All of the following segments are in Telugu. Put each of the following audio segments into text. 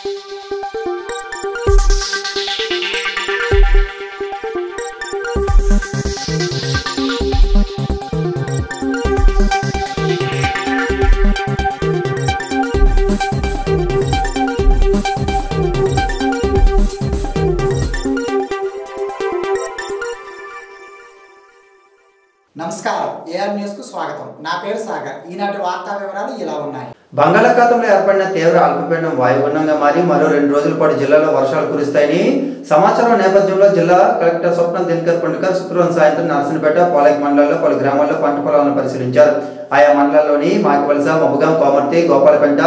నమస్కారం ఏఆర్ న్యూస్ కు స్వాగతం. నా పేరు సాగర్. ఈనాటి వార్తా వివరాలు ఇలా ఉన్నాయి. బంగాళాఖాతంలో ఏర్పడిన తీవ్ర అల్పపీడనం వాయుగుండంగా మారి మరో 2 రోజుల పాటు జిల్లాలో వర్షాలు కురుస్తాయని సమాచారం నేపథ్యంలో జిల్లా కలెక్టర్ స్వప్న దినకర్ పండుకర్ శుక్రవారం సాయంత్రం నరసనపేట పోలైక్ మండలాల్లో పలు గ్రామాల్లో పంట పొలాలను పరిశీలించారు. ఆయా మండలాల్లోని మాకివలస, మబ్బుగాం, కోమర్తి, గోపాలపేట,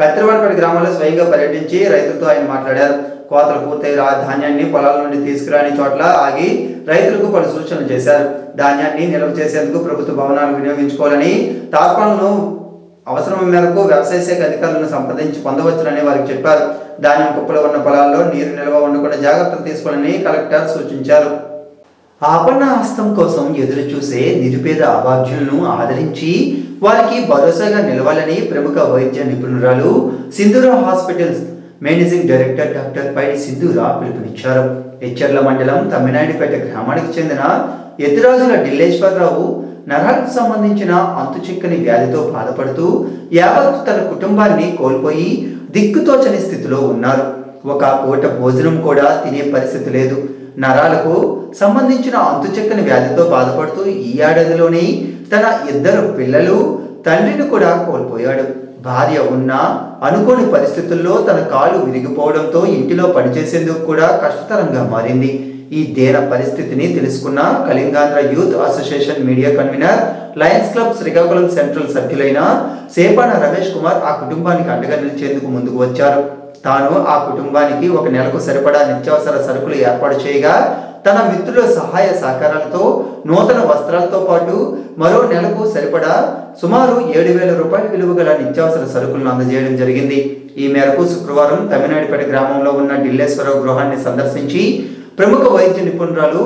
కత్తిరవాడపేట గ్రామాల్లో స్వయంగా పర్యటించి రైతులతో ఆయన మాట్లాడారు. కోతలు పూర్తయి ధాన్యాన్ని పొలాల నుండి తీసుకురాని చోట్ల ఆగి రైతులకు పలు సూచనలు చేశారు. ధాన్యాన్ని నిల్వ చేసేందుకు ప్రభుత్వ భవనాలు వినియోగించుకోవాలని, తార్పాలను అవసరం మేరకు వ్యవసాయ శాఖ అధికారులను సంప్రదించి పొందవచ్చునని వారికి చెప్పారు. ధాన్యం కుప్పలు ఉన్న పొలాల్లో నీరు నిల్వ ఉండకుండా జాగ్రత్తలు తీసుకోవాలని కలెక్టర్ సూచించారు. ఆపన్న హస్తం కోసం ఎదురు చూసే నిరుపేద అభాగ్యులను ఆదరించి వారికి భరోసాగా నిలవాలని ప్రముఖ వైద్య నిపుణురాలు సింధూర హాస్పిటల్స్ మేనేజింగ్ డైరెక్టర్ డాక్టర్ పైడి సింధూర పిలుపునిచ్చారు. ఎచ్చర్ల మండలం తమ్మినాయుడిపేట గ్రామానికి చెందిన ఎత్తిరాజుల ఢిల్లేశ్వరరావు నరాలకు సంబంధించిన అంతుచిక్కని వ్యాధితో బాధపడుతూ యావత్ తన కుటుంబాన్ని కోల్పోయి దిక్కుతోచని స్థితిలో ఉన్నారు. ఒక పూట భోజనం కూడా తినే పరిస్థితి లేదు. నరాలకు సంబంధించిన అంతుచిక్కని వ్యాధితో బాధపడుతూ ఈ ఏడాదిలోనే తన 2 పిల్లలు, తండ్రిని కూడా కోల్పోయాడు. భార్య ఉన్నా అనుకోని పరిస్థితుల్లో తన కాలు విరిగిపోవడంతో ఇంటిలో పనిచేసేందుకు కూడా కష్టతరంగా మారింది. ఈ దేన పరిస్థితిని తెలుసుకున్న Kalingandhra youth association media convener Lions club Srikakulam central circle అయిన సేపాన రమేష్ కుమార్ ఆ కుటుంబానికి అండగా నిలిచేందుకు ముందుకు వచ్చారు. తాను ఆ కుటుంబానికి 1 నెలకు సరిపడా నిత్యావసర సరుకులు ఏర్పాటు చేయగా తన మిత్రుల సహాయ సహకారాలతో నూతన వస్త్రాలతో పాటు మరో నెలకు సరిపడా సుమారు 7,000 రూపాయల విలువ గల నిత్యావసర సరుకులను అందజేయడం జరిగింది. ఈ మేరకు శుక్రవారం తమిళనాడుపేట గ్రామంలో ఉన్న ఢిల్లేశ్వరరావు గృహాన్ని సందర్శించి ప్రముఖ వైద్య నిపుణురాలు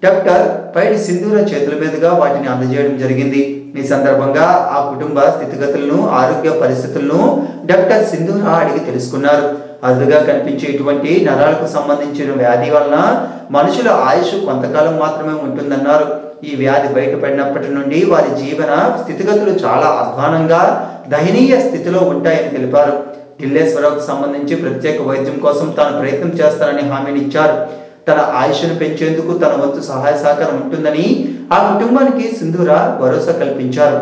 డాక్టర్ పైడి సింధూర చేతుల మీదుగా వాటిని అందజేయడం జరిగింది. ఈ సందర్భంగా ఆ కుటుంబ స్థితిగతులను, ఆరోగ్య పరిస్థితులను డాక్టర్ సింధూర అడిగి తెలుసుకున్నారు. అరుదుగా కనిపించే ఇటువంటి నరాలకు సంబంధించిన వ్యాధి వలన మనుషుల ఆయుష్ కొంతకాలం మాత్రమే ఉంటుందన్నారు. ఈ వ్యాధి బయటపడినప్పటి నుండి వారి జీవన స్థితిగతులు చాలా అధ్వానంగా, దయనీయ స్థితిలో ఉంటాయని తెలిపారు. ఢిల్లేశ్వరరావుకు సంబంధించి ప్రత్యేక వైద్యం కోసం తాను ప్రయత్నం చేస్తానని హామీనిచ్చారు. తన ఆయుష్ను పెంచేందుకు తన వంతు సహాయ సహకారం ఉంటుందని ఆ కుటుంబానికి సింధూర భరోసా కల్పించారు.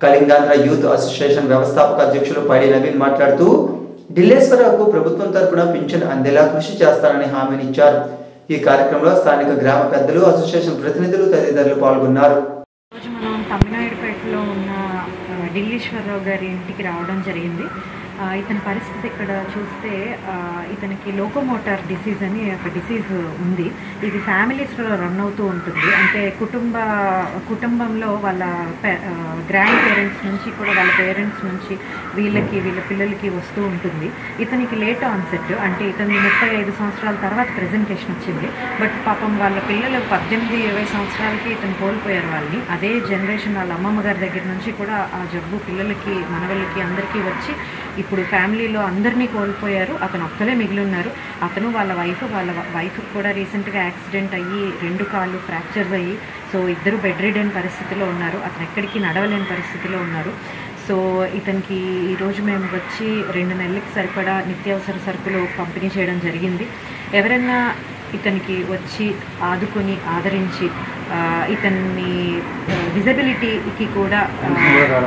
కళింగాంధ్ర యూత్ అసోసియేషన్ వ్యవస్థాపక అధ్యక్షులు పైడి నవీన్ మాట్లాడుతూ ఢిల్లేశ్వరరావుకు ప్రభుత్వం తరపున పింఛన్ అందేలా కృషి చేస్తానని హామీనిచ్చారు. ఈ కార్యక్రమంలో స్థానిక గ్రామ పెద్దలు, అసోసియేషన్ ప్రతినిధులు తదితరులు పాల్గొన్నారు. మనం తమిళనాయుడుపేటలో ఉన్న ఢిల్లేశ్వరరావు గారి ఇంటికి రావడం జరిగింది. ఇతని పరిస్థితి ఇక్కడ చూస్తే ఇతనికి లోకోమోటార్ డిసీజ్ అని ఒక డిసీజ్ ఉంది. ఇది ఫ్యామిలీస్లో రన్ అవుతూ ఉంటుంది. అంటే కుటుంబంలో వాళ్ళ గ్రాండ్ పేరెంట్స్ నుంచి కూడా వాళ్ళ పేరెంట్స్ నుంచి వీళ్ళ పిల్లలకి వస్తూ ఉంటుంది. ఇతనికి లేట్ ఆన్సెట్, అంటే ఇతని 35 సంవత్సరాల తర్వాత ప్రెజెంటేషన్ వచ్చింది. బట్ పాపం వాళ్ళ పిల్లలు 18-20 సంవత్సరాలకి ఇతను కోల్పోయారు వాళ్ళని. అదే జనరేషన్ వాళ్ళ అమ్మమ్మ గారి దగ్గర నుంచి కూడా ఆ జబ్బు పిల్లలకి, మనవళ్ళకి అందరికీ వచ్చి ఇప్పుడు ఫ్యామిలీలో అందరినీ కోల్పోయారు. అతను ఒక్కలే మిగిలి ఉన్నారు. అతను వాళ్ళ వైఫ్ కూడా రీసెంట్గా యాక్సిడెంట్ అయ్యి 2 కాళ్ళు ఫ్రాక్చర్స్ అయ్యి, సో ఇద్దరు బెడ్ రిడెన్ పరిస్థితిలో ఉన్నారు. అతను ఎక్కడికి నడవలేని పరిస్థితిలో ఉన్నారు. సో ఇతనికి ఈరోజు మేము వచ్చి 2 నెలలకి సరిపడా నిత్యావసర సరుకులు పంపిణీ చేయడం జరిగింది. ఎవరైనా ఇతనికి వచ్చి ఆదుకొని ఆదరించి ఇతన్ని డిజబిలిటీకి కూడా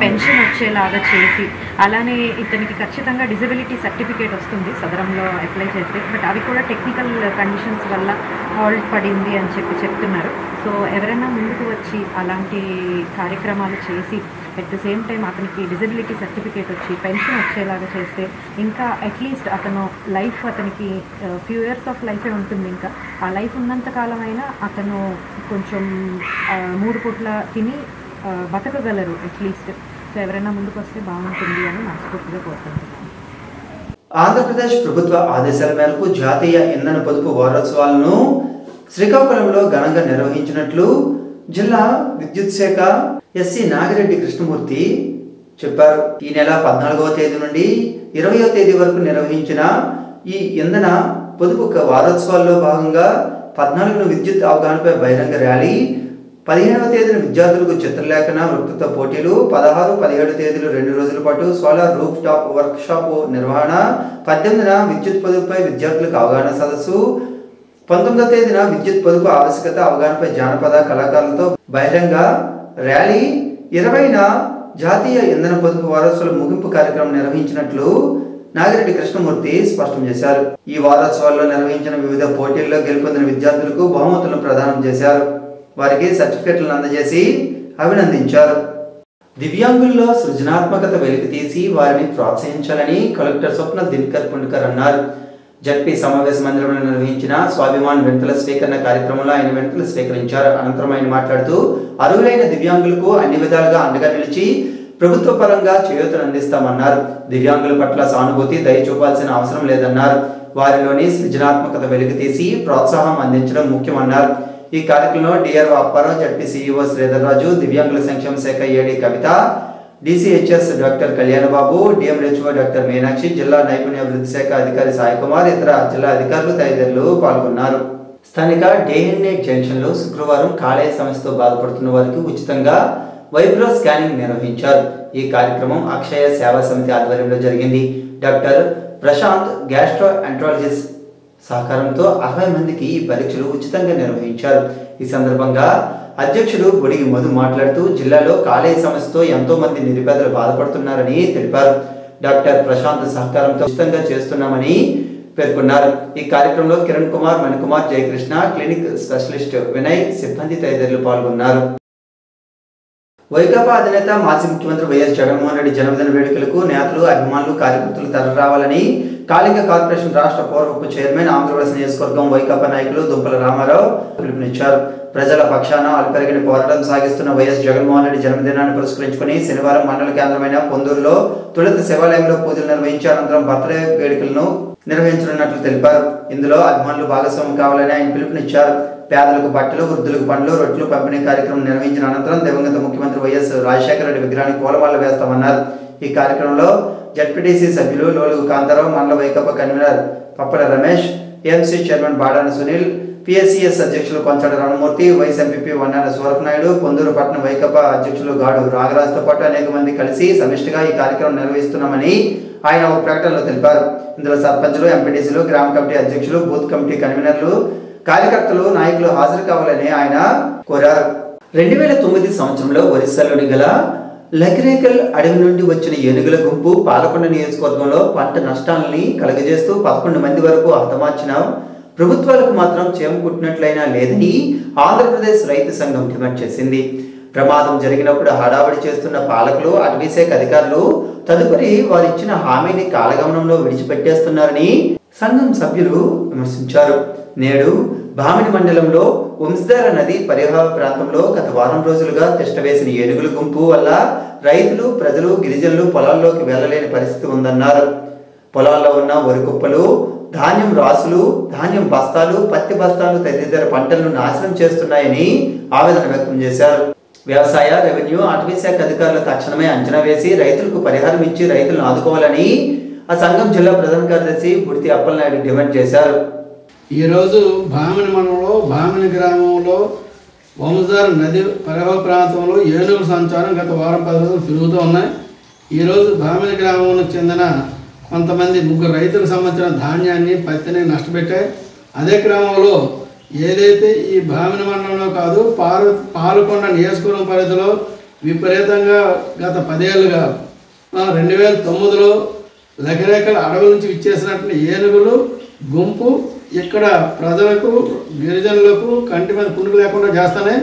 పెన్షన్ వచ్చేలాగా చేసి, అలానే ఇతనికి ఖచ్చితంగా డిజబిలిటీ సర్టిఫికేట్ వస్తుంది సదరంలో అప్లై చేస్తే. బట్ అవి కూడా టెక్నికల్ కండిషన్స్ వల్ల హాల్ట్ పడింది అని చెప్తున్నారు. సో ఎవరైనా ముందుకు వచ్చి అలాంటి కార్యక్రమాలు చేసి అట్ ద సేమ్ టైం అతనికి డిజబిలిటీ సర్టిఫికేట్ వచ్చి పెన్షన్ వచ్చేలాగా చేస్తే ఇంకా అట్లీస్ట్ అతను లైఫ్, అతనికి ఫ్యూ ఇయర్స్ ఆఫ్ లైఫే ఉంటుంది. ఇంకా ఆ లైఫ్ ఉన్నంత కాలమైనా అతను కొంచెం 3 పూట్ల తిని బతకగలరు అట్లీస్ట్. సో ఎవరైనా ముందుకు వస్తే బాగుంటుంది అని మనస్ఫూర్తిగా కోరుకుంటున్నాను. ఆంధ్రప్రదేశ్ ప్రభుత్వ ఆదేశాల మేరకు జాతీయ ఇంధన పొదుపు వారోత్సవాలను శ్రీకాకుళంలో ఘనంగా నిర్వహించినట్లు జిల్లా విద్యుత్ శాఖ ఎస్సీ నాగిరెడ్డి కృష్ణమూర్తి చెప్పారు. ఈ నెల 14వ తేదీ నుండి 20వ తేదీ వరకు నిర్వహించిన ఈ ఇంధన పొదుపు వారోత్సవాల్లో భాగంగా 14న విద్యుత్ అవగాహనపై బహిరంగ ర్యాలీ, 15వ తేదీన విద్యార్థులకు చిత్రలేఖన వక్తృత్వ పోటీలు, 16, 17 తేదీలు 2 రోజుల పాటు solar roof top work shop నిర్వహణ, 18న విద్యుత్ పొదుపుపై విద్యార్థులకు అవగాహన సదస్సు, 19వ తేదీన విద్యుత్ పొదుపు ఆవశ్యకత అవగాహనపై జానపద కళాకారులతో బహిరంగ ర్యాలీ, 20న జాతీయ ఇంధన పొదుపు వారోత్సవాల ముగింపు కార్యక్రమం నిర్వహించినట్లు నాగిరెడ్డి కృష్ణమూర్తి స్పష్టం చేశారు. ఈ వారోత్సవాల్లో నిర్వహించిన వివిధ పోటీల్లో గెలుపొందిన విద్యార్థులకు బహుమతులను ప్రదానం చేశారు. వారికి సర్టిఫికెట్లను అందజేసి అభినందించారు. దివ్యాంగుల్లో సృజనాత్మకత వెలికితీసి వారిని ప్రోత్సహించాలని కలెక్టర్ స్వప్న దినకర్ పుండ్కర్ అన్నారు. జడ్పీ సమావేశ మందిరంలో నిర్వహించిన స్వాభిమాన్ వినతుల స్వీకరణ కార్యక్రమంలో ఆయన వినతులు స్వీకరించారు. అనంతరం ఆయన మాట్లాడుతూ అర్హులైన దివ్యాంగులకు అన్ని విధాలుగా అండగా నిలిచి ప్రభుత్వ పరంగా చేయూతను అందిస్తామన్నారు. దివ్యాంగుల పట్ల సానుభూతి దయ చూపాల్సిన అవసరం లేదన్నారు. వారిలోని సృజనాత్మకత వెలికితీసి ప్రోత్సాహం అందించడం ముఖ్యమన్నారు. ఈ కార్యక్రమంలో DRO Apparao, ZP CEO Sridhar Raju, దివ్యాంగుల సంక్షేమ శాఖ AD Kavitha, DCHS doctor Kalyanababu, DMHO doctor Meenakshi, జిల్లా నైపుణ్య అభివృద్ధి శాఖ అధికారి సాయి కుమార్, ఇతర జిల్లా అధికారులు తదితరులు పాల్గొన్నారు. స్థానిక డే&నైట్ జంక్షన్లో శుక్రవారం కాలేయ సమస్యతో బాధపడుతున్న వారికి ఉచితంగా వైబ్రో స్కానింగ్ నిర్వహించారు. ఈ కార్యక్రమం అక్షయ సేవా సమితి ఆధ్వర్యంలో జరిగింది. డాక్టర్ ప్రశాంత్ గ్యాస్ట్రో ఎంట్రాలజిస్ట్ సహకారంతో 60 మందికి ఈ పరీక్షలు ఉచితంగా నిర్వహించారు. ఈ సందర్భంగా అధ్యక్షుడు బొడిగి మధు మాట్లాడుతూ జిల్లాలో కాలేయ సమస్యతో ఎంతో మంది నిరుపేదలు బాధపడుతున్నారని తెలిపారు. డాక్టర్ ప్రశాంత్ సహకారంతో ఉచితంగా చేస్తున్నామని పేర్కొన్నారు. ఈ కార్యక్రమంలో కిరణ్ కుమార్, మణికుమార్, జయకృష్ణ, క్లినిక్ స్పెషలిస్ట్ వినయ్, సిబ్బంది తదితరులు పాల్గొన్నారు. వైకాపా అధినేత మాజీ ముఖ్యమంత్రి వైఎస్ జగన్మోహన్ రెడ్డి జన్మదిన వేడుకలకు నేతలు, అభిమానులు, కార్యకర్తలు తరలిరావాలని కాళింగ కార్పొరేషన్ రాష్ట్ర పూర్వపు చైర్మన్, ఆంధ్రప్రదేశ్ నియోజకవర్గం వైకాపా నాయకులు దుంపల రామారావు పిలుపునిచ్చారు. ప్రజల పక్షాన అలుపెరగని పోరాటం సాగిస్తున్న వైఎస్ జగన్మోహన్ రెడ్డి జన్మదినాన్ని పురస్కరించుకుని శనివారం మండల కేంద్రమైన పొందూరులో తులసి శివాలయంలో పూజలు నిర్వహించి అనంతరం బర్త్డే వేడుకలను నిర్వహించనున్నట్లు తెలిపారు. ఇందులో అభిమానులు భాగస్వామ్యం కావాలని ఆయన పిలుపునిచ్చారు. పేదలకు బట్టలు, వృద్ధులకు పండ్లు, రొట్టెలు పంపిణీ కార్యక్రమం నిర్వహించిన అనంతరం దివంగత ముఖ్యమంత్రి వైఎస్ రాజశేఖర రెడ్డి విగ్రహానికి పూలమాలలు వేస్తామన్నారు. ఈ కార్యక్రమంలో జడ్పీటీసీ సభ్యులు లోలుగు కాంతారావు, మండల Vaikapa convener Pappala Ramesh, AMC chairman Badani Sunil, PSCS అధ్యక్షులు కొంచాడ రమణమూర్తి, వైస్ ఎంపీపీ వన్నాన సూరపనాయుడు, పొందూరు పట్టణ వైకాపా అధ్యక్షులు గాడు రాగరాజుతో పాటు అనేక మంది కలిసి సమిష్టిగా ఈ కార్యక్రమం నిర్వహిస్తున్నామని ఆయన ఒక ప్రకటనలో తెలిపారు. ఇందులో సర్పంచులు, ఎంపీటీసీలు, గ్రామ కమిటీ అధ్యక్షులు, బూత్ కమిటీ కన్వీనర్లు, కార్యకర్తలు, నాయకులు హాజరు కావాలని ఆయన కోరారు. 2009 సంవత్సరంలో ఒరిస్సాలోని గల లకిరేకల్ అడవి నుండి వచ్చిన ఏనుగుల గుంపు పాలకొండ నియోజకవర్గంలో పంట నష్టాలని కలుగజేస్తూ 11 మంది వరకు హతమార్చిన ప్రభుత్వాలకు మాత్రం చేమకుట్టినట్లయినా లేదని ఆంధ్రప్రదేశ్ రైతు సంఘం డిమాండ్ చేసింది. ప్రమాదం జరిగినప్పుడు హడావడి చేస్తున్న పాలకులు, అటవీశాఖ అధికారులు తదుపరి వారిచ్చిన హామీని కాలగమనంలో విడిచిపెట్టేస్తున్నారని సంఘం సభ్యులు విమర్శించారు. నేడు భామిని మండలంలో వంశధార నది పరివాహ ప్రాంతంలో గత వారం రోజులుగా తిష్టవేసిన ఏనుగుల గుంపు వల్ల రైతులు, ప్రజలు, గిరిజనులు పొలాల్లోకి వెళ్లలేని పరిస్థితి ఉందన్నారు. పొలాల్లో ఉన్న వరి కుప్పలు, ధాన్యం రాసులు, ధాన్యం బస్తాలు, పత్తి బస్తాలు తదితర పంటలను నాశనం చేస్తున్నాయని ఆవేదన వ్యక్తం చేశారు. వ్యవసాయ, రెవెన్యూ, అటవీ శాఖ అధికారులు తక్షణమే అంచనా వేసి రైతులకు పరిహారం ఇచ్చి రైతులను ఆదుకోవాలని ఆ సంఘం జిల్లా ప్రధాన కార్యదర్శి బుడితి అప్పలనాయుడు డిమాండ్ చేశారు. ఈరోజు భామిని మండలంలో భామిని గ్రామంలో వంశధార నది పరివాహ ప్రాంతంలో ఏనుగుల సంచారం గత వారం 10 రోజులు తిరుగుతూ ఉన్నాయి. ఈరోజు భామిని గ్రామంలో చెందిన కొంతమంది 3 రైతులకు సంబంధించిన ధాన్యాన్ని, పత్తిని నష్టపెట్టాయి. అదే క్రమంలో ఏదైతే ఈ భామిని మండలంలో కాదు పాలకొండ నియోజకవర్గం పరిధిలో విపరీతంగా గత 10 ఏళ్ళుగా 2009లో లకిరేకల అడవుల నుంచి విచ్చేసినటువంటి ఏనుగులు గుంపు ఇక్కడ ప్రజలకు, గిరిజనులకు కంటి మీద పుండుకు లేకుండా చేస్తున్నాయి.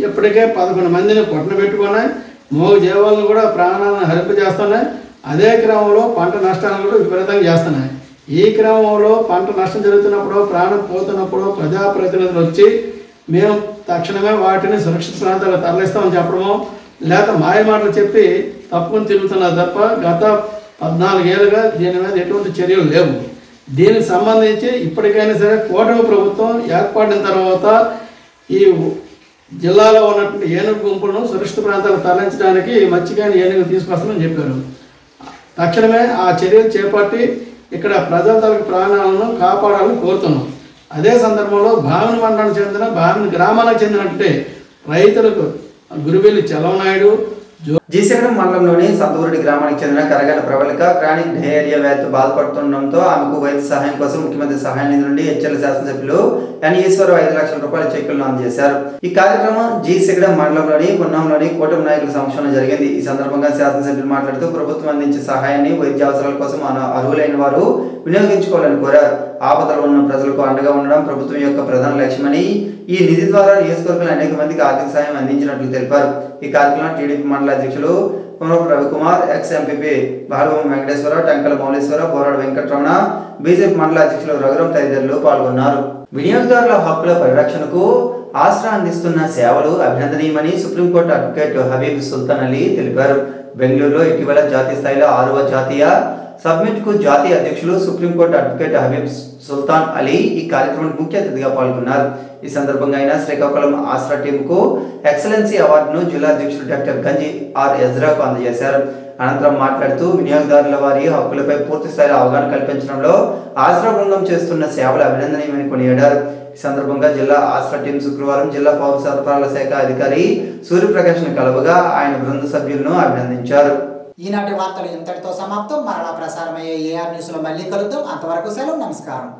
ఇప్పటికే 11 మందిని పొట్టన పెట్టుకున్నాయి. మోగ జీవాలను కూడా ప్రాణాలను హరింపజేస్తున్నాయి. అదే క్రమంలో పంట నష్టాలను కూడా విపరీతంగా చేస్తున్నాయి. ఈ క్రమంలో పంట నష్టం జరుగుతున్నప్పుడు, ప్రాణం పోతున్నప్పుడు ప్రజాప్రతినిధులు వచ్చి మేము తక్షణమే వాటిని సురక్షిత ప్రాంతాలకు తరలిస్తామని చెప్పడమో లేక మాయమాటలు చెప్పి తప్పుకొని తిరుగుతున్నారు తప్ప గత 14 ఏళ్ళుగా దీని మీద ఎటువంటి చర్యలు లేవు. దీనికి సంబంధించి ఇప్పటికైనా సరే కూటమి ప్రభుత్వం ఏర్పడిన తర్వాత ఈ జిల్లాలో ఉన్నటువంటి ఏనుగు గుంపులను సురక్షిత ప్రాంతాలకు తరలించడానికి మత్స్యకాని ఏనుగు తీసుకొస్తామని చెప్పారు. తక్షణమే ఆ చర్యలు చేపట్టి ఇక్కడ ప్రజల తరగతి ప్రాణాలను కాపాడాలని కోరుతున్నాం. అదే సందర్భంలో భామిని మండలానికి చెందిన భామిని గ్రామానికి చెందినట్టే రైతులకు గురువెల్లి చలవనాయుడు జీసగడం మండలంలోని సంతూరుడి గ్రామానికి చెందిన కరగన ప్రబలిక క్రానిక్ డయేరియా వ్యాధితో బాధపడుతుండటంతో ఆమెకు వైద్య సహాయం కోసం ముఖ్యమంత్రి సహాయ నిధి నుండి హెచ్ఎల్ శాసనసభ్యులు ఎన్ ఈశ్వరరావు 5 లక్షల రూపాయల చెక్కులను అందజేశారు. ఈ కార్యక్రమం జీసగడం మండలంలోని పున్నంలోని కూటమి నాయకుల సమక్షంలో జరిగింది. ఈ సందర్భంగా శాసనసభ్యులు మాట్లాడుతూ ప్రభుత్వం అందించే సహాయాన్ని వైద్య అవసరాల కోసం అర్హులైన వారు వినియోగించుకోవాలని కోరారు. ఆపదలో ఉన్న ప్రజలకు అండగా ఉండడం ప్రభుత్వం యొక్క ప్రధాన లక్ష్యమని, ఈ నిధి ద్వారా నియోజకవర్గంలో అనేక మందికి ఆర్థిక సాయం అందించినట్లు తెలిపారు. ఈ కార్యక్రమంలో టీడీపీ మండల అధ్యక్షులు Kumarapu Ravikumar, ex MPP Bhagavam Venkateswararao, Tankala Mouleswararao, Boradu Venkataramana, BJP మండల అధ్యక్షులు రఘురాం తదితరులు పాల్గొన్నారు. వినియోగదారుల హక్కుల పరిరక్షణకు ఆసరా అందిస్తున్న సేవలు అభినందనీయమని సుప్రీంకోర్టు అడ్వకేట్ హబీబ్ సుల్తాన్ అలీ తెలిపారు. బెంగళూరులో ఇటీవల జాతీయ స్థాయిలో 6వ జాతీయ సబ్మిట్ కు జాతీయ అధ్యక్షులు సుప్రీంకోర్టు అడ్వకేట్ హబీబ్ సుల్తాన్ అలీ ఈ కార్యక్రమానికి ముఖ్య అతిథిగా పాల్గొన్నారు. ఈ సందర్భంగా ఆయన శ్రీకాకుళం ఆసరా టీంకు ఎక్సలెన్సీ అవార్డును జిల్లా అధ్యక్షుడు డాక్టర్ గంజి ఆర్ ఎజ్రాకు అందజేశారు. అనంతరం మాట్లాడుతూ వినియోగదారుల వారి హక్కులపై పూర్తి స్థాయిలో అవగాహన కల్పించడంలో ఆసరా బృందం చేస్తున్న సేవలు అభినందనీయమని కొనియాడారు. ఈ సందర్భంగా జిల్లా ఆసరా టీం శుక్రవారం జిల్లా పౌర సరఫరాల శాఖ అధికారి సూర్యప్రకాష్ను కలవగా ఆయన బృంద సభ్యులను అభినందించారు. ఈనాటి వార్తలు ఇంతటితో సమాప్తం. మరలా ప్రసారమయ్యే ఏఆర్ న్యూస్ లో మళ్ళీ కలుద్దాం. అంతవరకు సెలవు. నమస్కారం.